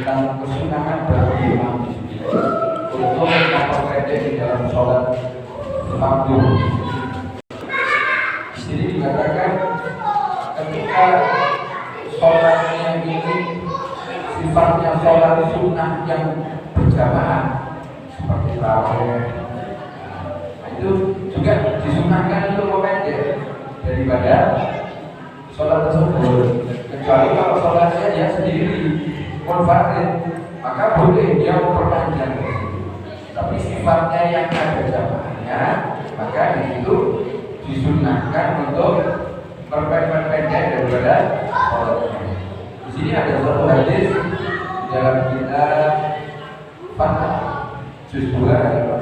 tentang kesunahan bagi imam untuk memperpendek di dalam sholat fardu. Jadi dikatakan ketika sholatnya ini sifatnya sholat sunnah yang berjamaah seperti tarawih, itu juga disunahkan untuk memendek daripada sholat tersebut, kecuali kalau sholatnya dia sendiri munfarid, maka boleh dia memperpanjang. Tapi sifatnya yang ada jamaahnya, maka itu disunahkan untuk memperpendek daripada sholatnya. Di sini ada satu hadis dalam kitab Fathah juz 2 ayat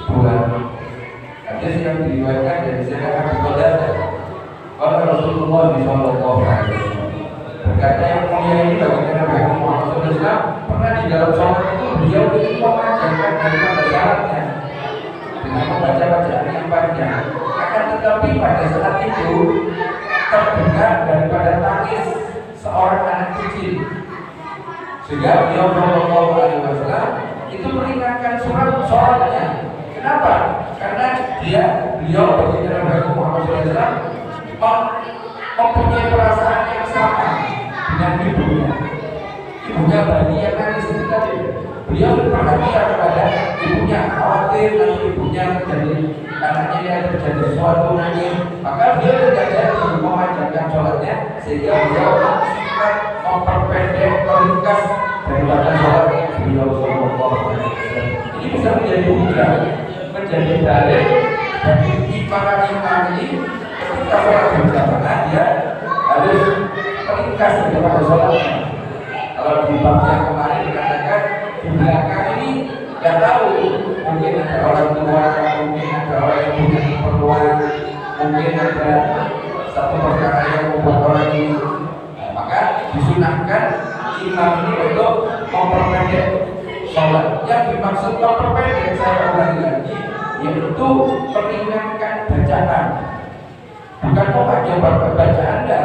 102. Hadis yang diriwayatkan dari Sayyidina Abu Qatadah. Kalau Rasulullah sallallahu alaihi wasallam berkata yang mulia ini bagaimana Nabi Muhammad SAW pernah di dalam sholat itu beliau itu memanjangkan daripada syaratnya dengan membaca bacaan yang panjang. Akan tetapi pada saat itu terdengar daripada tangis seorang anak kecil, sehingga beliau sallallahu alaihi wasallam itu meringankan surat sholatnya. Kenapa? Karena beliau bagaimana Nabi Muhammad SAW mempunyai perasaan yang sama dengan ibunya. Ibunya Bani yang nangis itu tadi. Beliau berperhatian kepada ibunya, khawatir nanti ibunya terjadi anaknya yang terjadi sesuatu nangis, maka beliau tidak jadi memanjangkan sholatnya, sehingga beliau singkat memperpendek meringkas daripada sholat beliau sallallahu alaihi wasallam. Ini bisa menjadi hujah, menjadi dalil bagi para imam ini. Ketika sholat berjamaah dia harus meringkas daripada sholatnya. Kalau di bab yang kemarin dikatakan di belakang ini tidak tahu, mungkin ada orang tua, mungkin ada orang yang punya keperluan, mungkin ada satu perkara yang membuat orang ini, maka disunahkan imam ini untuk memperpendek sholat. Yang dimaksud memperpendek, saya ulangi lagi, yaitu meringankan bacaan. Bukan memanjang bacaan Anda,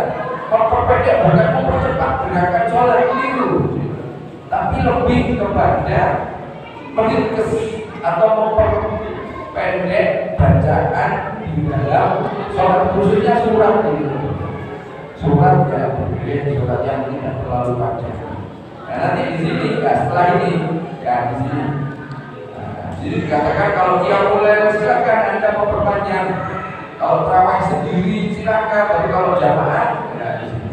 memperpendek bukan mempercepat gerakan sholat keliru, tapi lebih kepada meringkas atau memperpendek bacaan di dalam sholat, khususnya surat itu. Surat ya, surat yang tidak terlalu panjang. Nah, nanti di sini, ya, setelah ini, ya di sini. Jadi dikatakan kalau dia mulai silakan Anda memperpanjang. Kalau terawih sendiri silakan, tapi kalau jamaah ya di sini.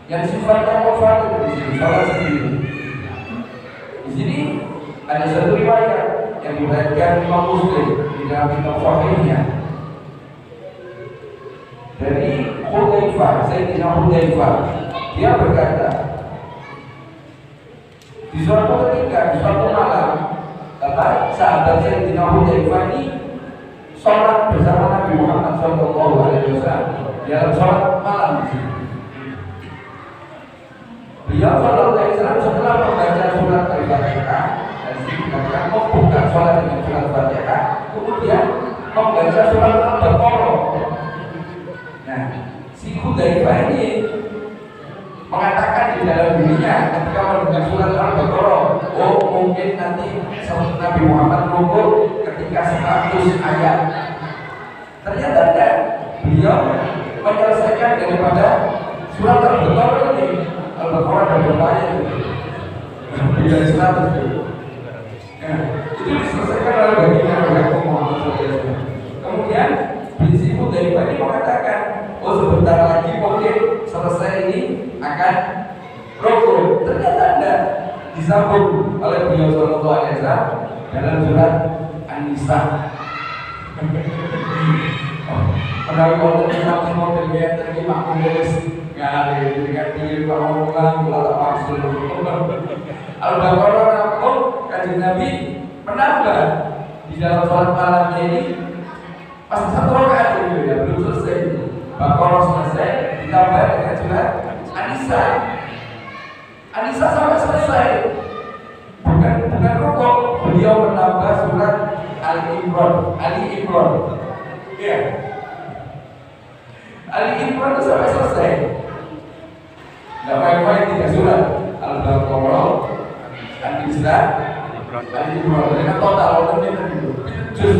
Yang sifatnya munfarid di sini sholat sendiri. Di sini ada satu riwayat yang diriwayatkan Imam Muslim di dalam kitab Sahihnya dari Hudzaifah, Sayyidina Hudzaifah. Dia berkata, di suatu ketika, di suatu malam, sahabat Sayyidina Hudzaifah ini sholat bersama Nabi Muhammad SAW dalam sholat malam. Beliau SAW setelah membaca surat Al-Fatihah, dan dikatakan membuka sholat dengan surat Al-Fatihah, kemudian membaca surat Al-Baqarah. Nah, si Hudzaifah ini mengatakan di dalam dirinya ketika mendengar surat Al-Baqarah, oh mungkin nanti Nabi Muhammad mengukur ketika 100 ayat. Ternyata tidak. Beliau menyelesaikan daripada surat Al-Baqarah ini. Al-Baqarah ada berapa ayat itu? Bila 100 itu. Nah, itu diselesaikan oleh baginda Nabi Muhammad SAW. Kemudian prinsip dari Bani mengatakan, oh sebentar lagi mungkin selesai ini akan rukuk. Ternyata tidak, disambung oleh beliau sallallahu alaihi wasallam dalam surat Anissa. Menawi wonten sami model ngeten iki makmum wis ngale dengan diri omongan kula tak maksud. Al-Baqarah napa Kanjeng Nabi menambah di dalam salat malamnya ini pas satu rakaat itu ya belum selesai. Baqarah selesai ditambah dengan surat Anissa. Anissa sampai selesai. Bukan rukuk, beliau menambah surat Ali Imran. Iya. Ali Imran itu sampai selesai. Tidak main-main 3 surat. Al-Baqarah, An-Nisa, Ali Imran. Dengan total itu juz.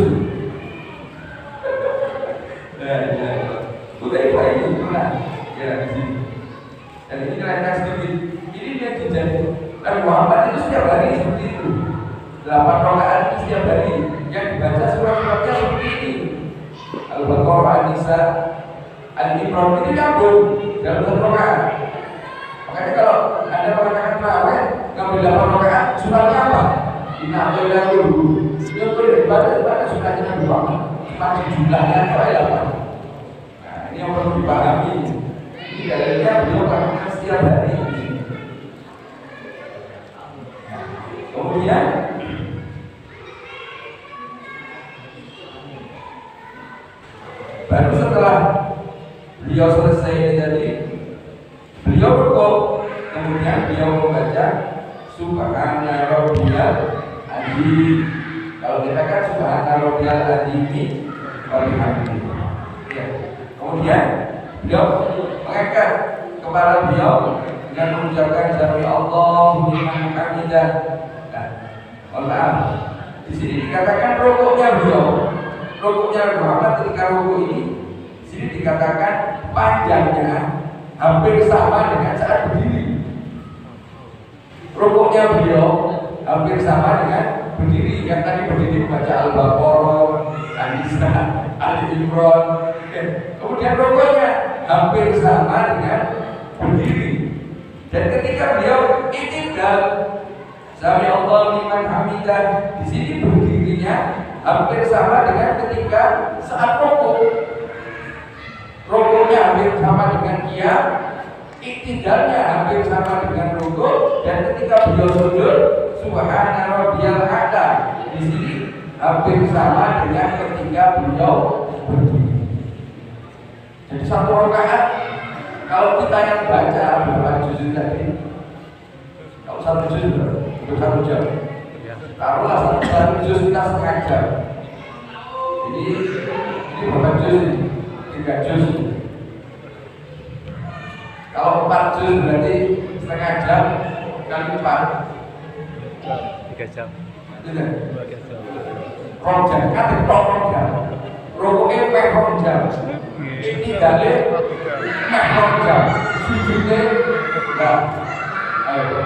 Udah ini pernah ya di sini. Dan ini keren sedikit. Ini dia dijadi. Nabi Muhammad itu setiap hari seperti itu. 8 rakaat setiap hari yang dibaca surat-suratnya seperti ini. Al-Baqarah, An-Nisa, Al-Imran ini nyambung dalam 1 rakaat. Makanya kalau Anda mengatakan tarawih ngambil 8 rakaat, suratnya apa? Inna lillahi wa inna ilaihi raji'un. Ibadah suratnya Nabi Muhammad. Cuma jumlahnya apa? Nah, ini yang perlu dipahami. Ini dalilnya beliau lakukan setiap hari. Kemudian baru setelah beliau selesai tadi, beliau rukuk, kemudian beliau membaca Subhana Rabbiyal Adzim. Kalau kita kan Subhana Rabbiyal Adzim wa bihamdihi. Ya. Kemudian beliau mengangkat kepala beliau dengan mengucapkan Sami Allahu liman hamidah. Maaf, di sini dikatakan rukuknya beliau, rukuknya Muhammad ketika rukuk ini, di sini dikatakan panjangnya hampir sama dengan saat berdiri. Rukuknya beliau hampir sama dengan berdiri. Yang tadi berdiri membaca Al-Baqarah, An-Nisa, Ali Imran. Kemudian rukuknya hampir sama dengan berdiri. Dan ketika beliau i'tidal Sami Allah liman hamidah, di sini berdirinya hampir sama dengan ketika saat rukuk. Rukuknya hampir sama dengan qiyam, i'tidalnya hampir sama dengan rukuk, dan ketika beliau sujud Subhana Rabbiyal A'la, di sini hampir sama dengan ketika beliau berdiri. Jadi 1 rakaat kalau kita yang baca berapa juz tadi? Kalau 1 juz untuk 1 jam. Taruhlah 1 juz kita setengah jam. Jadi ini berapa juz? 3 juz. Kalau 4 juz berarti setengah jam kali 4. 3 jam. Iya. 2 jam. Kan tok 2 jam. Rukuknya meh 2 jam. Ini dalil meh 2 jam. Sujudnya enggak. Ayo.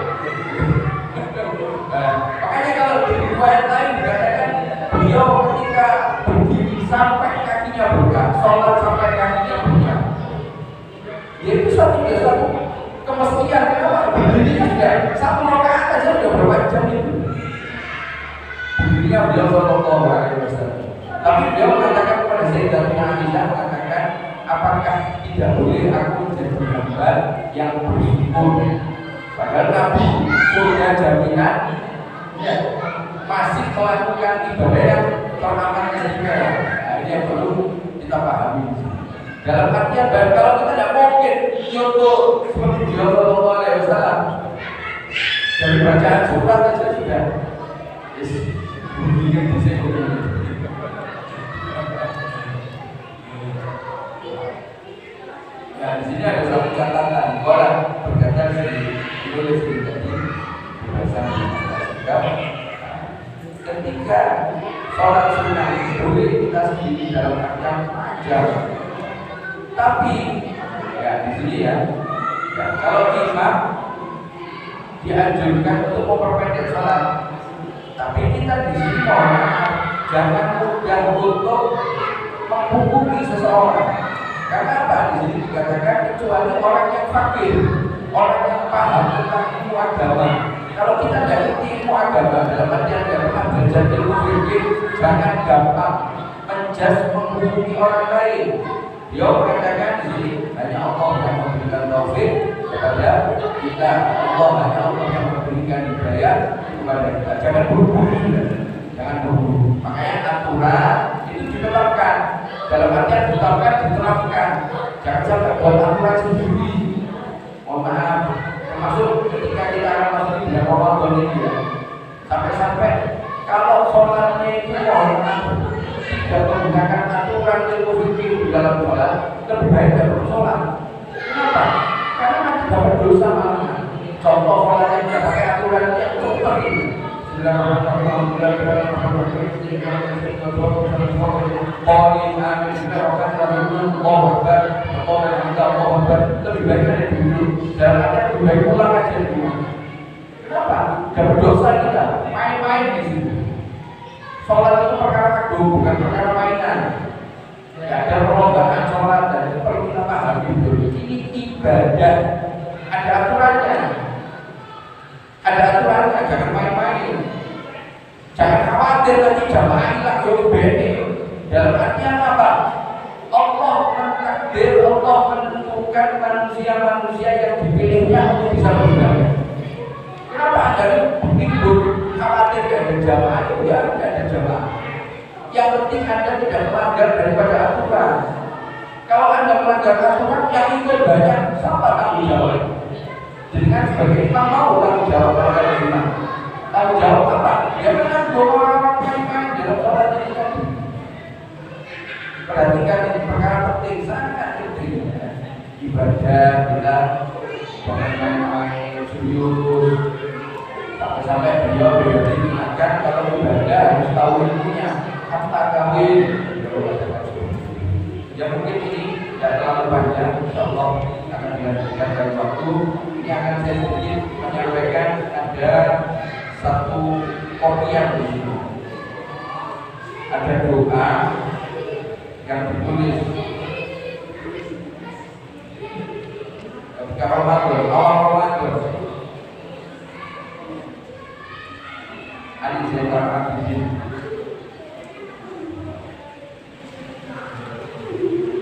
Makanya kalau di riwayat lain dikatakan beliau ketika berdiri sampai kakinya bengkak, sholat sampai kakinya bengkak. Ya itu satu kemestian. Kenapa? Berdirinya sudah 1 rakaat aja sudah berapa jam itu. Berdirinya beliau sallallahu alaihi wasallam. Tapi beliau mengatakan kepada Sayyidatina Aisyah, mengatakan, apakah tidak boleh aku jadi hamba yang bersyukur? Padahal Nabi surga jaminan ya, masih melakukan ibadah yang teramat istimewa. Nah, ini yang perlu kita pahami. Dalam artian kalau kita tidak mungkin nyontoh seperti beliau sallallahu alaihi wasallam dari bacaan surat saja sudah bunyinya di sini. Nah, di sini ada satu catatan. Orang berkata ditulis di tadi bahasa ketika sholat sunnah boleh kita sendiri dalam keadaan panjang. Tapi ya di sini ya kalau imam dianjurkan untuk memperpendek sholat. Tapi kita di sini jangan mudah untuk menghukumi seseorang. Karena apa? Di sini dikatakan kecuali orang yang fakir, orang yang paham tentang ilmu agama. Kalau kita tidak ngerti ilmu agama, dalam artian tidak pernah belajar ilmu fikih, jangan gampang menghukumi orang lain. Dia mengatakan di sini hanya Allah yang memberikan taufik kepada kita. Allah hanya Allah yang memberikan hidayah kepada kita. Jangan buru-buru, jangan buru-buru. Makanya aturan itu ditetapkan. Dalam artian ditetapkan, diterapkan. Jangan sampai buat aturan sendiri. Mohon maaf, termasuk ketika kita akan masuk di bulan Ramadan ini ya. Sampai-sampai kalau sholatnya itu tidak menggunakan aturan ilmu fikih di dalam sholat, lebih baik tidak sholat. Kenapa? Karena nanti dapat dosa malah. Contoh sholatnya tidak pakai aturan yang super ini. Lebih baik dari dulu. Dalam artian lebih baik pulang aja dulu. Kenapa? Dapat dosa kita. Main-main di sini. Sholat itu perkara agung, bukan perkara mainan. Tidak ada perlombaan sholat dan itu perlu kita pahami dulu. Ini ibadah, ada aturannya. Ada aturannya, jangan main-main. Jangan khawatir nanti jamaah hilang jauh bene. Dalam artian apa? Allah mentakdir, Allah menentukan manusia-manusia yang dipilihnya untuk bisa beribadah. Kenapa Anda begitu khawatir tidak ada jamaah? Ya, tidak ada jamaah. Yang penting Anda tidak melanggar daripada aturan. Kalau Anda melanggar aturan, yang ikut banyak, siapa tanggung jawab? Jadi kan sebagai imam mau tanggung jawab melanggar imam. Tanggung jawab apa? Ya menanggung orang main-main dalam sholat ini tadi. Perhatikan ini perkara penting, sangat penting. Ibadah kita jangan main-main, serius. Sampai beliau diingatkan kalau ibadah harus tahu ilmunya, kata kawin. Ya mungkin ini tidak terlalu panjang, insya Allah akan dilanjutkan dalam waktu. Ini akan saya sedikit menyampaikan ada satu kopian di sini. Ada doa yang ditulis ketika Ramadan, awal Ramadan. Ali Zainal Abidin.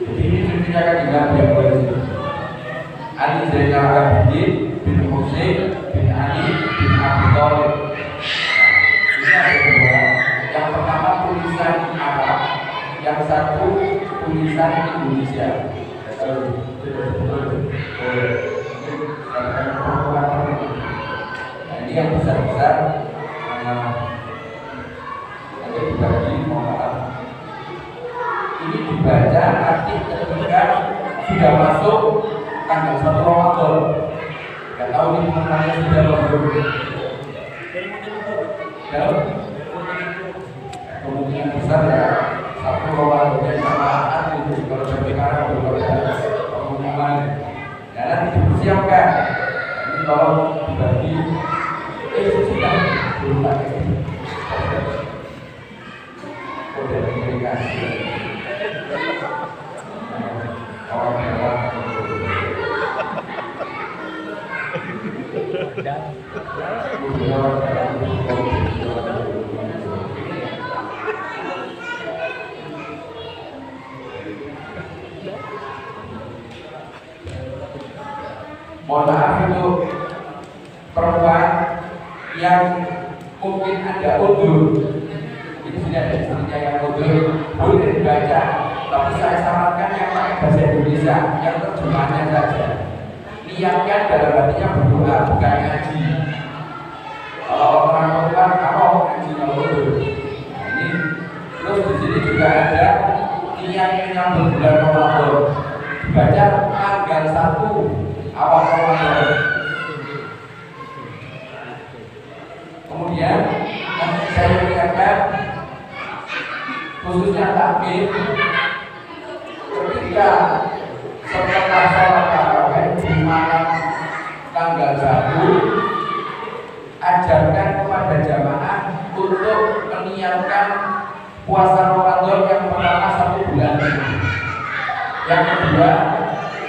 Jadi ini ceritanya kan dengan yang berisi. Ali Zainal Abidin bin Husain bin Ali bin Abi Thalib. Ini ada dua. Yang pertama tulisan Arab, yang satu tulisan Indonesia. Nah, ini yang besar-besar. Ada dibagi, mohon maaf. Ini dibaca nanti ketika sudah masuk tanggal 1 Ramadan. Gak tahu ini mengenai sudah belum. Kemungkinan besar ya 1 Ramadan samaan itu kalau sekarang belum ada pengumuman. Ya nanti dipersiapkan. Ini kalau dibagi sudah belum pakai kode komunikasi kawan-kawan. Mohon maaf untuk perempuan yang mungkin ada udur. Ini sudah ada istrinya yang udur, boleh dibaca. Tapi saya sarankan yang pakai bahasa Indonesia, yang terjemahannya saja. Niatkan dalam hatinya berdoa, bukan ngaji. Kalau orang perempuan kalau ngaji kalau udur. Nah, ini terus di sini juga ada niat menyambut bulan Ramadan. Dibaca tanggal 1 awal Ramadan. Kemudian saya ingatkan khususnya takbir ketika setelah sholat tarawih di malam tanggal 1, ajarkan kepada jamaah untuk meniatkan puasa Ramadan yang pertama 1 bulan, yang kedua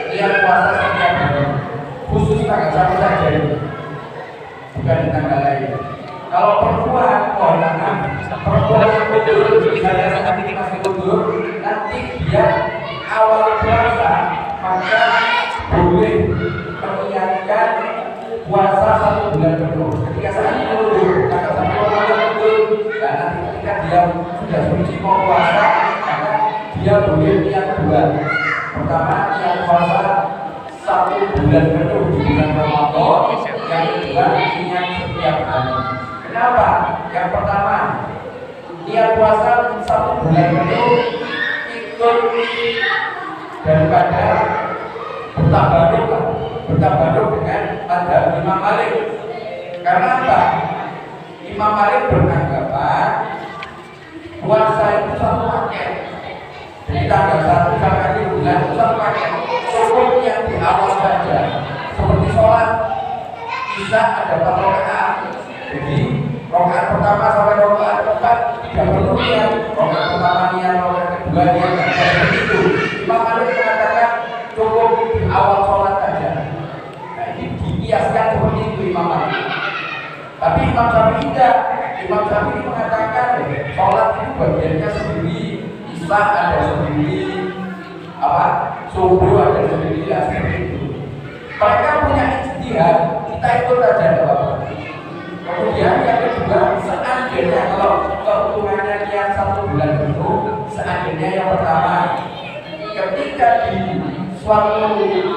niat puasa setiap hari, khusus tanggal 1 saja. bukan di tanggal lain. Kalau perempuan, perempuan yang tidur, misalnya saat ini masih tidur, nanti dia awal puasa maka boleh mengingatkan puasa 1 bulan penuh. Ketika saat ini tidur, maka 1 bulan tidur, dan nanti ketika dia sudah suci mau puasa, maka dia boleh niat 2. Pertama, niat puasa 1 bulan penuh di bulan Ramadan. Yang kedua, niat setiap hari. Kenapa? Yang pertama, niat puasa 1 bulan penuh ikut daripada bertabaruk dengan mazhab Imam Malik. Karena apa? Imam Malik beranggapan puasa itu 1 paket. Jadi tanggal 1 sampai bulan itu 1 paket. Cukup yang di awal saja. Seperti sholat bisa ada 4 rakaat. Jadi rakaat pertama sampai rakaat keempat tidak perlu niat. Rakaat pertama niat, rakaat kedua niat, seperti itu. Imam Malik mengatakan cukup di awal sholat saja. Nah ini dikiaskan seperti itu Imam Malik. Tapi Imam Syafi'i tidak. Imam Syafi'i mengatakan sholat itu bagiannya sendiri, isya ada sendiri, subuh ada sendiri, seperti itu. Mereka punya ijtihad, kita ikut saja Bapak. Kemudian yang kedua, seandainya kalau keuntungannya niat 1 bulan penuh, seandainya yang pertama, ketika di suatu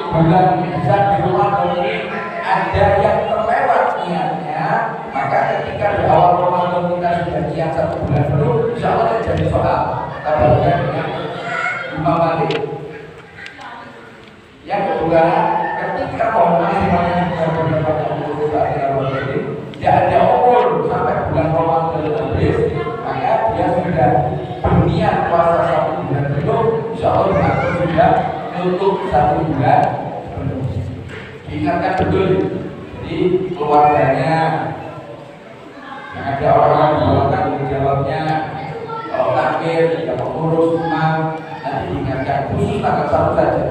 bulan bisa di rumah ini ada yang terlewat niatnya, maka ketika di awal Ramadan kita sudah niat 1 bulan penuh, insya Allah jadi soal. Tapi dengan Imam Malik. Yang kedua, ketika orang yang tidak ada umur sampai bulan Ramadan habis, maka dia sudah berniat puasa 1 bulan penuh, insya Allah aku sudah untuk 1 bulan penuh. Diingatkan betul, jadi keluarganya yang ada orang-orang di bawah tanggung jawabnya, kalau takbir, tidak mengurus rumah, nanti diingatkan khusus tanggal 1 saja.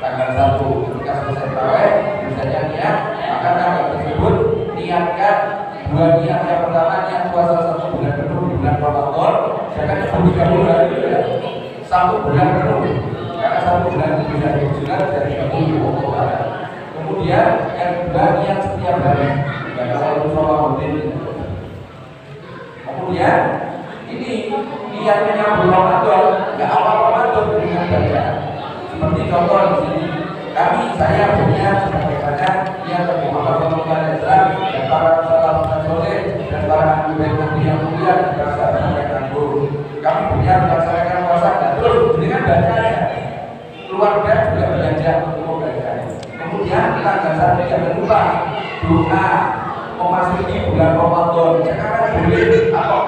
Tanggal 1 ketika selesai tarawih, misalnya niat, maka tanggal tersebut niatkan 2 niat. Yang pertama niat puasa 1 bulan penuh di bulan Ramadan, jangan 30 hari ya, 1 bulan penuh, karena 1 bulan itu bisa diusulkan dari 30 hari. Kemudian yang kedua niat setiap hari, dan kalau itu sama rutin. Kemudian ini niatnya yang Ramadan, nggak awal Ramadan dengan bacaan. Seperti contoh di sini, saya punya sebagaimana niat dari Muhammad SAW dan para salafus soleh dan para ahli bait yang mulia dan para sahabat yang agung. Kami punya melaksanakan puasa dan terus dengan bacanya. Keluarga juga belajar untuk membacanya. Kemudian tanggal 1 jangan lupa doa memasuki bulan Ramadan. Sekarang boleh atau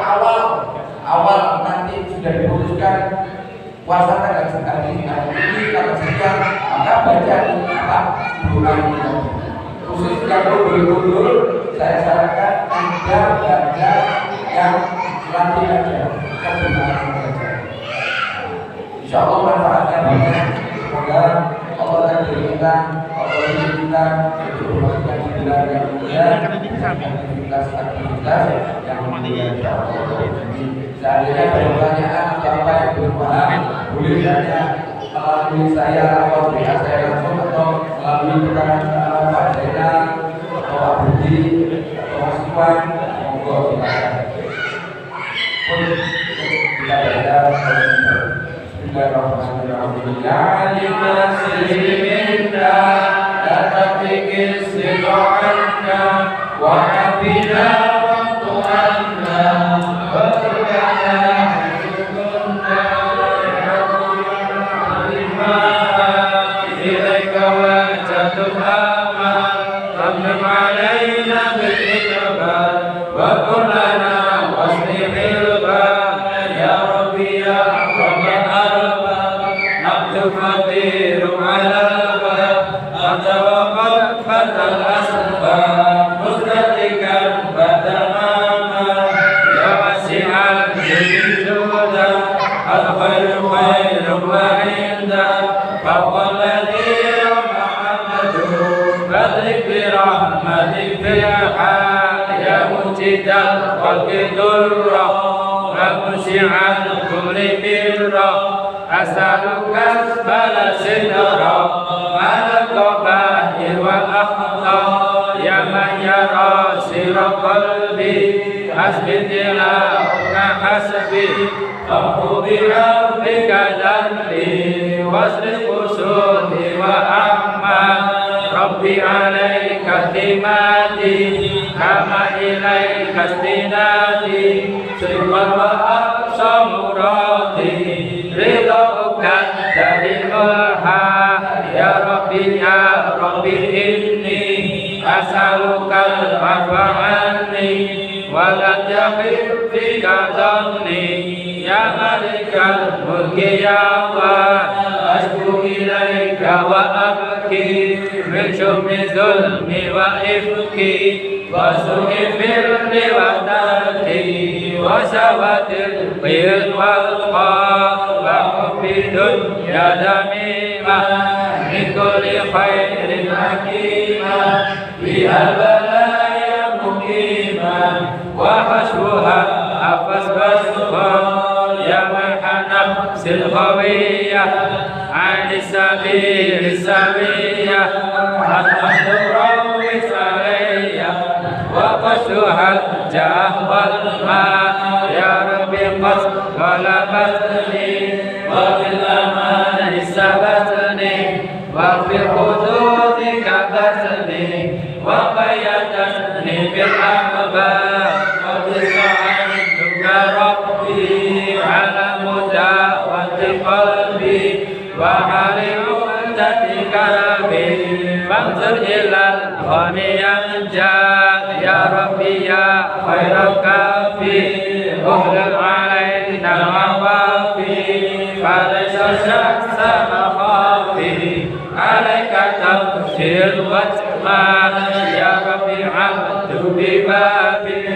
awal nanti sudah diputuskan puasa tanggal sekali ini tanggal sekian, maka baca doa ini. Khusus kalau betul-betul saya sarankan Anda baca yang lanjut aja, terjemahan saja. Insya Allah manfaatnya banyak. Semoga Allah akan beri kita, Allah beri kita untuk melakukan bulan yang mulia, aktivitas yang mulia. Insya Allah. Seandainya ada pertanyaan atau apa yang belum paham, boleh tanya melalui saya atau pihak saya langsung atau melalui rekan Pak Zainal atau Pak Budi atau Mas Iwan. Monggo silakan. Kita baca Bismillahirrahmanirrahim. Ya limaslimina la tafikir sidra'anna wa hafidna wa tu'anna wa tu'anna hukunna ilaika wa jatuhama tamnam alaina bil-ikaba wa kullana waslihil ya Rabbi ya Rabbal arbab nabdu fadiru ala bab atawaqat fatal asbab mustatikan badamama ya wasi'al juda al-khairu khairu wa inda fawqa alladhi Muhammadu fadrik bi rahmatik fil مرشد الخلق درا ومشيع الكل برا أسألك أسبل سترا على القبائل والأخطاء يا من يرى سر قلبي حسبي تلاوك حسبي أخذ بربك ذنبي واصرف قصودي وأعمى ربي عليك اعتمادي كما إليك استنادي صدقا وأقصى مرادي رضاك الدائم الحال يا ربي إني أسألك العفو عني ولا تخف فيك ظني يا ملك الملك يا الله أشكو إليك وأبكي من شؤم ظلمي وإفكي وسوء فعلي وتركي وسوء القيل والقاف وحب الدنيا ذميمة من كل خير حكيمة فيها البلايا مقيمة وحشوها أفسبسها يا من نفس الغوية عن السبيل السوية أصبحت رويس عليا وقشها الجاه والماء يا ربي قد غلبتني وفي الأمان سبتني وفي الحدود كبتني وقيدتني بالأحباب قد استعنتك ربي على مداوة قلبي وعلى عدة كربي فانظر إلى الغني ينجى يا ربي يا خير كافي اهلل علينا العوافي فليس الشخص مخافي عليك تبشر واتما يا ربي عبد ببابي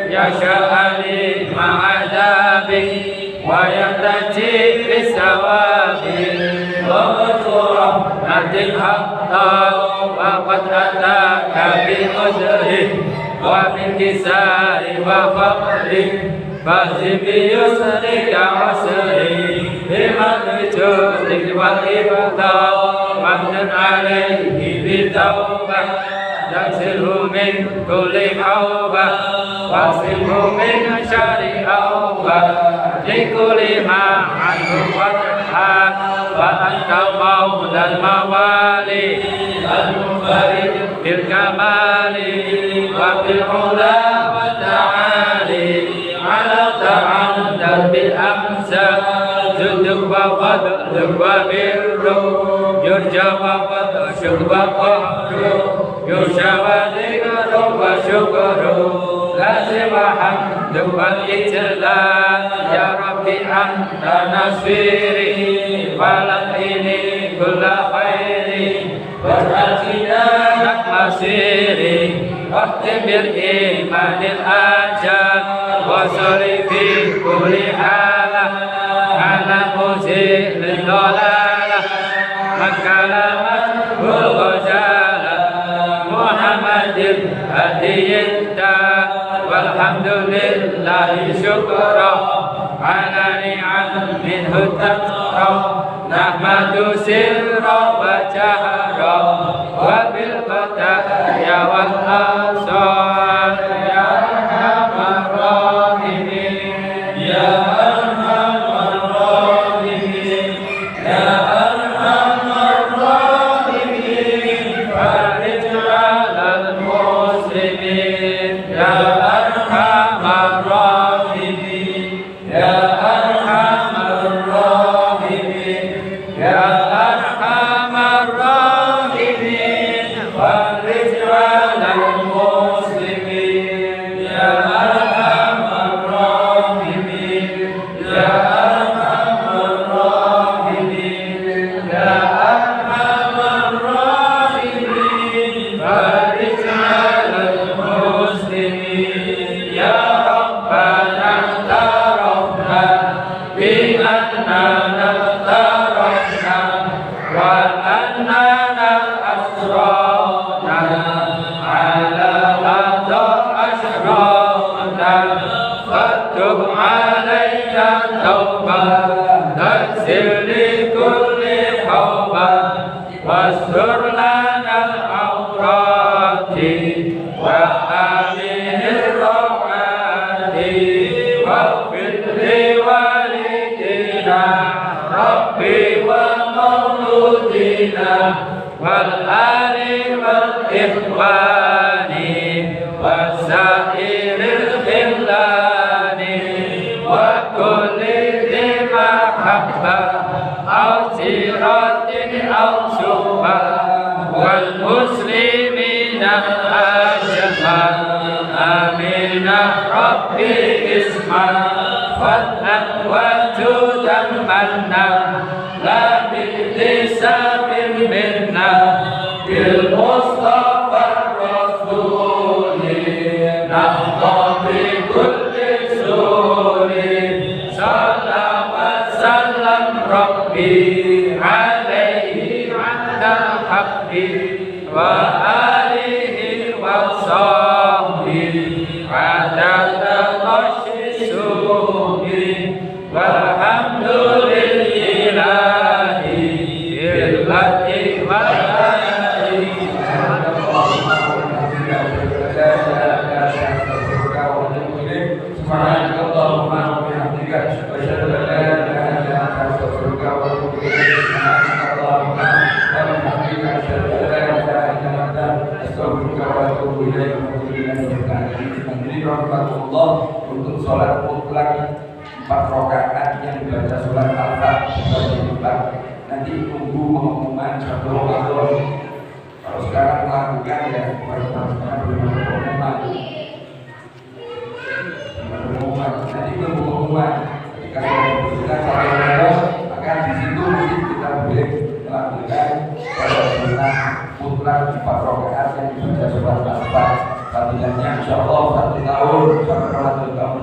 يشاء لي مع عذابي ويرتجي بثوابي ومنصور رحمة الحق وقد أتاك بأجره وبانكسار وفقره فاهزم بيسرك عسري بمن جودك والإفضال ومن عليه بالتوبة تغسله من كل حوبة واغسله من شر أوبة لكل ما عنه فتحا فأنت مولى الموالي المنفرد بالكمال وبالعلا والتعالي على تعندل بالأمثال جدك وفضلك وبرك يرجى وفتشك وقهرك يرشى وذكرك وشكرك لازم حمدك والإجلال يا ربي أنت نصيري فلقني كل خير واجعل خلالك مصيري واختم بالإيمان الآجال وصلي في كل حالة على مزيل الضلالة من كلمته الغزالة محمد الهدي الدار والحمد لله شكرا على نعم منه تترى نحمد سرا وجهرا وبالفتايا والآثار يا أرحم الراحمين يا أرحم الراحمين يا أرحم الراحمين فرج على المسلمين يا أرحم الراحمين يا أرحم الراحمين يا أرحم الراحمين فرج على المسلمين يا أرحم الراحمين يا أرحم الراحمين يا أرحم الراحمين فرج على المسلمين يا ربنا اعترفنا توبة تغفر لكل حوبة واستر لنا العورات وآمن الروعات واغفر لوالدينا ربي ومولودنا والآل والإخوان وسائر الخلان وكل ذي محبة أو سيرة أو شبهة والمسلمين أجمع آمين ربي اسمع فتحا وجودا منا لا باكتساب منا بالمصطفى الرسول نحظى بكل سور صلى وسلم ربي عليه عند الحق وآله وصحبه عدد قشر السوء والحمد لله بالبدء والآخر. سبحانك اللهم وبحمدك أشهد أن لا إله إلا أنت أستغفرك وأتوب إليك. سبحانك اللهم وبحمدك أشهد أن لا إله إلا أنت أستغفرك وأتوب إليك. Rahmatullah untuk sholat mutlak 4 rakaat yang dibaca sholat al-fatihah. Nanti tunggu pengumuman satu Ramadan. Kalau sekarang melakukan ya pengumuman. Nanti tunggu pengumuman. Jika kita sampai Ramadan, maka di situ kita boleh melakukan sholat sunnah mutlak 4 rakaat yang dibaca sholat al-fatihah. Fadilahnya insya Allah 1 tahun sampai Ramadan tahun